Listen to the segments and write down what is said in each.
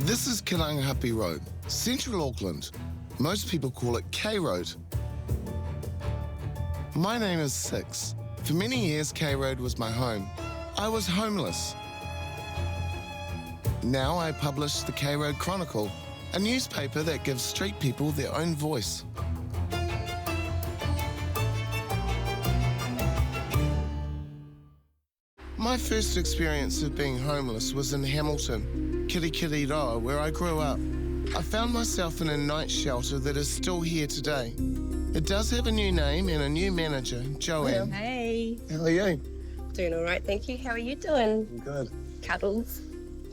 This is Karangahape Road, Central Auckland. Most people call it K Road. My name is Six. For many years, K Road was my home. I was homeless. Now I publish the K Road Chronicle, a newspaper that gives street people their own voice. My first experience of being homeless was in Hamilton, Kirikiriroa, where I grew up. I found myself in a night shelter that is still here today. It does have a new name and a new manager, Joanne. Hey. How are you? Doing all right, thank you. How are you doing? I'm good. Cuddles.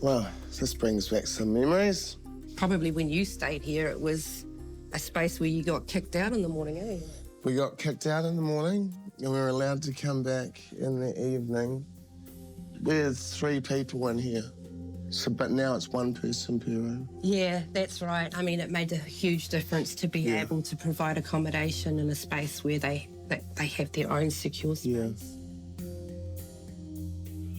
Well, this brings back some memories. Probably when you stayed here, it was a space where you got kicked out in the morning, eh? We got kicked out in the morning and we were allowed to come back in the evening. There's 3 people in here, but now it's 1 person per room. Yeah, that's right. I mean, it made a huge difference to be able to provide accommodation in a space where they have their own secure space. Yeah.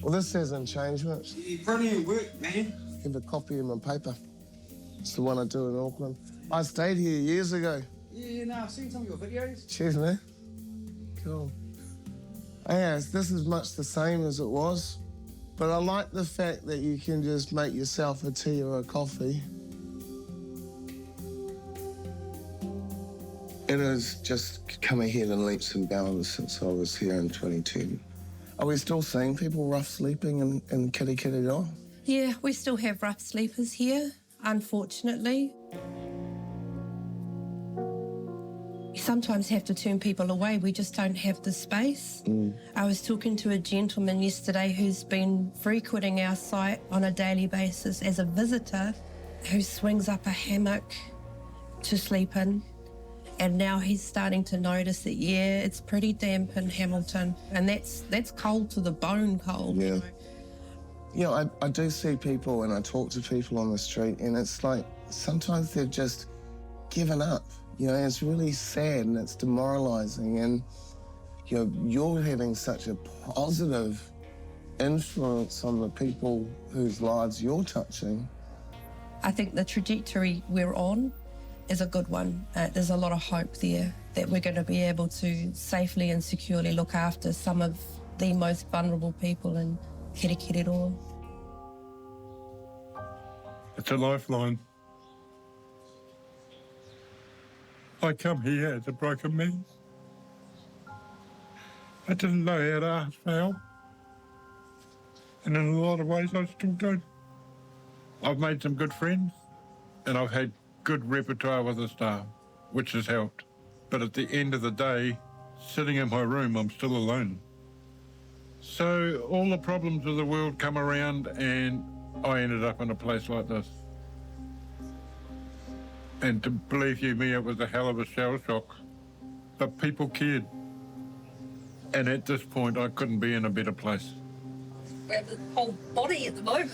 Well, this hasn't changed much. Brilliant work, man. I have a copy of my paper. It's the one I do in Auckland. I stayed here years ago. Yeah, no, I've seen some of your videos. Cheers, man. Cool. Yeah, this is much the same as it was, but I like the fact that you can just make yourself a tea or a coffee. It has just come ahead in leaps and bounds since I was here in 2010. Are we still seeing people rough sleeping in Kirikiriroa? Yeah, we still have rough sleepers here, unfortunately. You sometimes have to turn people away. We just don't have the space. I was talking to a gentleman yesterday who's been frequenting our site on a daily basis as a visitor, who swings up a hammock to sleep in. And now he's starting to notice that, yeah, it's pretty damp in Hamilton. And that's cold to the bone cold. Yeah. You know, I do see people and I talk to people on the street and it's like sometimes they've just given up. You know, it's really sad and it's demoralising, and you know, you're having such a positive influence on the people whose lives you're touching. I think the trajectory we're on is a good one. There's a lot of hope there that we're going to be able to safely and securely look after some of the most vulnerable people in Kirikiriroa. It's a lifeline. I come here as a broken man. I didn't know how to ask for help. And in a lot of ways, I still don't. I've made some good friends, and I've had good repertoire with the staff, which has helped. But at the end of the day, sitting in my room, I'm still alone. So all the problems of the world come around, and I ended up in a place like this. And to believe you me, it was a hell of a shell shock. But people cared. And at this point, I couldn't be in a better place. We have the whole body at the moment.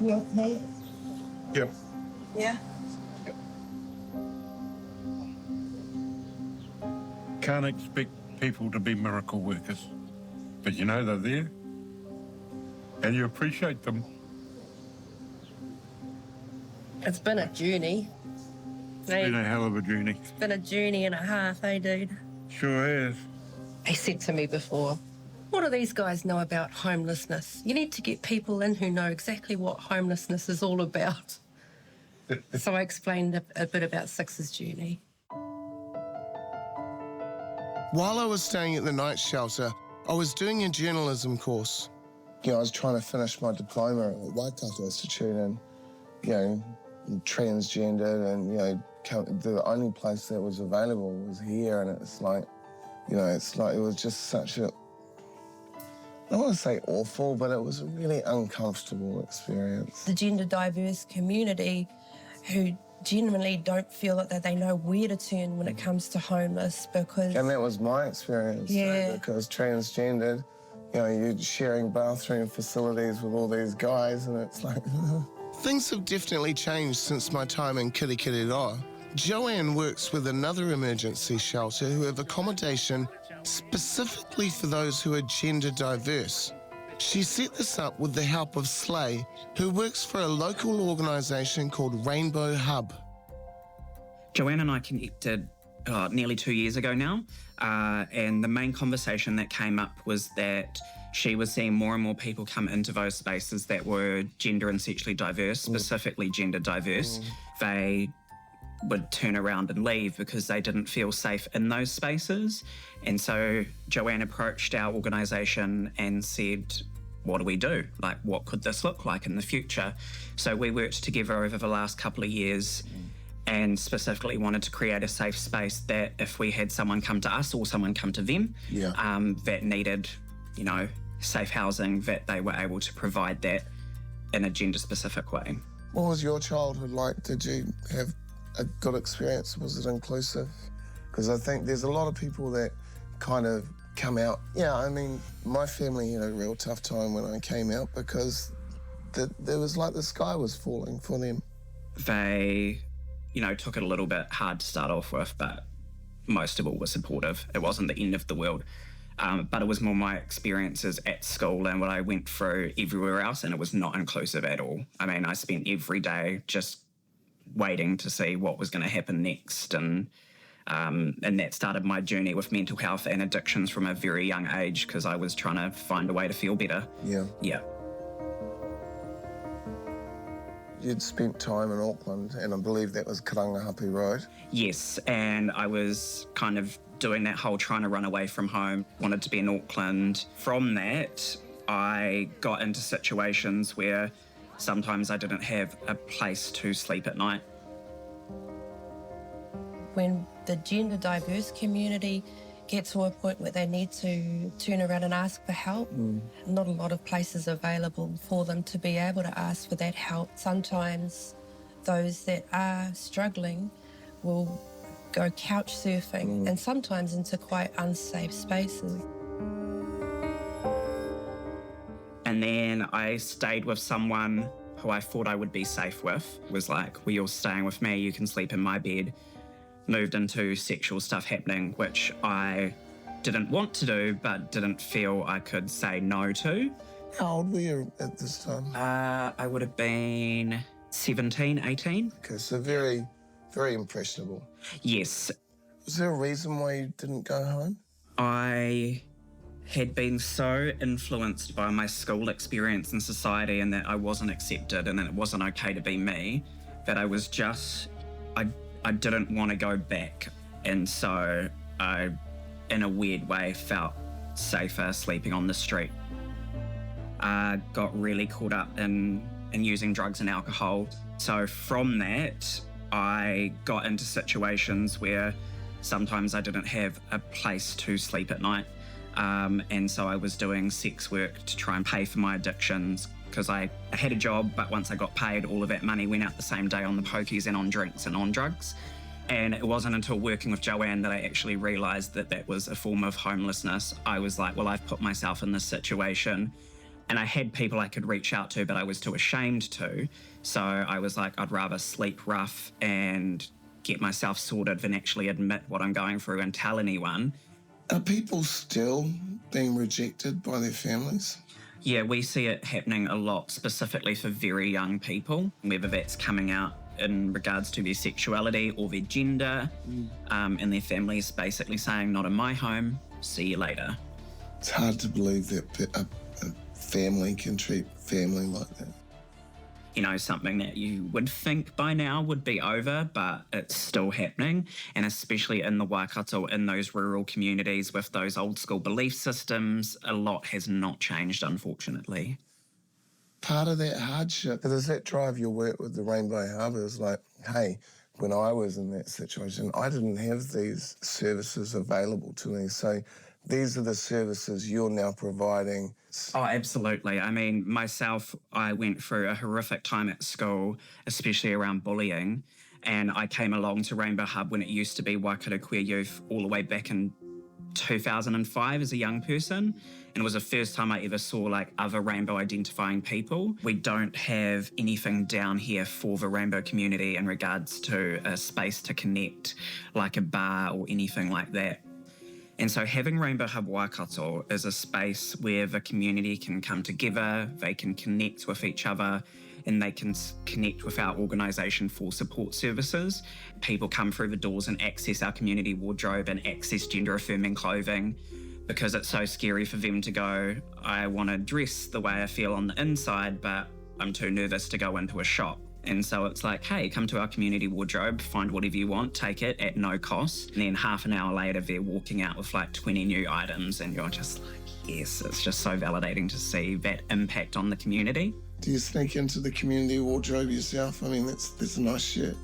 You okay? Yep. Yeah. Can't expect people to be miracle workers. But you know they're there. And you appreciate them. It's been a journey. It's been a hell of a journey. It's been a journey and a half, eh, dude? Sure has. They said to me before, what do these guys know about homelessness? You need to get people in who know exactly what homelessness is all about. So I explained a bit about Six's journey. While I was staying at the night shelter, I was doing a journalism course. You know, I was trying to finish my diploma at the Waikato Institute and, you know, transgender and, you know, the only place that was available was here, and it's like, you know, it's like it was just such a, I don't want to say awful, but it was a really uncomfortable experience. The gender diverse community who genuinely don't feel that they know where to turn when it comes to homeless, because... And that was my experience, yeah. Because transgendered, you know, you're sharing bathroom facilities with all these guys, and it's like... Things have definitely changed since my time in Kirikiriroa. Joanne works with another emergency shelter who have accommodation specifically for those who are gender diverse. She set this up with the help of Slay, who works for a local organisation called Rainbow Hub. Joanne and I connected nearly 2 years ago now, and the main conversation that came up was that she was seeing more and more people come into those spaces that were gender and sexually diverse, specifically gender diverse. They would turn around and leave because they didn't feel safe in those spaces. And so Joanne approached our organisation and said, what do we do? Like, what could this look like in the future? So we worked together over the last couple of years and specifically wanted to create a safe space that if we had someone come to us or someone come to them that needed, you know, safe housing, that they were able to provide that in a gender-specific way. What was your childhood like? Did you have a good experience? Was it inclusive? Because I think there's a lot of people that kind of come out. Yeah, I mean, my family had a real tough time when I came out because there was like the sky was falling for them. They, you know, took it a little bit hard to start off with, but most of all were supportive. It wasn't the end of the world. But it was more my experiences at school and what I went through everywhere else, and it was not inclusive at all. I mean, I spent every day just waiting to see what was going to happen next, and that started my journey with mental health and addictions from a very young age because I was trying to find a way to feel better. Yeah. You'd spent time in Auckland, and I believe that was Karangahape Road. Yes, and I was kind of doing that whole trying to run away from home, wanted to be in Auckland. From that, I got into situations where sometimes I didn't have a place to sleep at night. When the gender diverse community gets to a point where they need to turn around and ask for help, not a lot of places available for them to be able to ask for that help. Sometimes those that are struggling will go couch surfing and sometimes into quite unsafe spaces. And then I stayed with someone who I thought I would be safe with. It was like, well, you're staying with me, you can sleep in my bed. Moved into sexual stuff happening, which I didn't want to do, but didn't feel I could say no to. How old were you at this time? I would have been 17, 18. Okay, so very, very impressionable. Yes. Was there a reason why you didn't go home? I had been so influenced by my school experience in society and that I wasn't accepted and that it wasn't okay to be me, that I was just, I didn't want to go back. And so I, in a weird way, felt safer sleeping on the street. I got really caught up in using drugs and alcohol. So from that, I got into situations where sometimes I didn't have a place to sleep at night. And so I was doing sex work to try and pay for my addictions because I had a job, but once I got paid, all of that money went out the same day on the pokies and on drinks and on drugs. And it wasn't until working with Joanne that I actually realised that that was a form of homelessness. I was like, well, I've put myself in this situation. And I had people I could reach out to, but I was too ashamed to. So I was like, I'd rather sleep rough and get myself sorted than actually admit what I'm going through and tell anyone. Are people still being rejected by their families? Yeah, we see it happening a lot, specifically for very young people, whether that's coming out in regards to their sexuality or their gender, and their families basically saying, not in my home, see you later. It's hard to believe that a family can treat family like that. You know, something that you would think by now would be over, but it's still happening. And especially in the Waikato, in those rural communities with those old school belief systems, a lot has not changed, unfortunately. Part of that hardship, does that drive your work with the Rainbow Hub? Is like, hey, when I was in that situation, I didn't have these services available to me. So these are the services you're now providing. Oh, absolutely. I mean, myself, I went through a horrific time at school, especially around bullying. And I came along to Rainbow Hub when it used to be Waikato Queer Youth all the way back in 2005 as a young person. And it was the first time I ever saw like other rainbow identifying people. We don't have anything down here for the rainbow community in regards to a space to connect, like a bar or anything like that. And so having Rainbow Hub Waikato is a space where the community can come together, they can connect with each other, and they can connect with our organisation for support services. People come through the doors and access our community wardrobe and access gender-affirming clothing because it's so scary for them to go, I want to dress the way I feel on the inside, but I'm too nervous to go into a shop. And so it's like, hey, come to our community wardrobe, find whatever you want, take it at no cost. And then half an hour later, they're walking out with like 20 new items and you're just like, yes, it's just so validating to see that impact on the community. Do you sneak into the community wardrobe yourself? I mean, that's nice shit.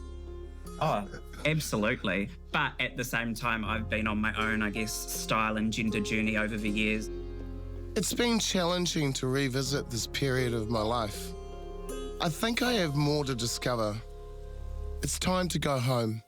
Oh, absolutely. But at the same time, I've been on my own, I guess, style and gender journey over the years. It's been challenging to revisit this period of my life. I think I have more to discover. It's time to go home.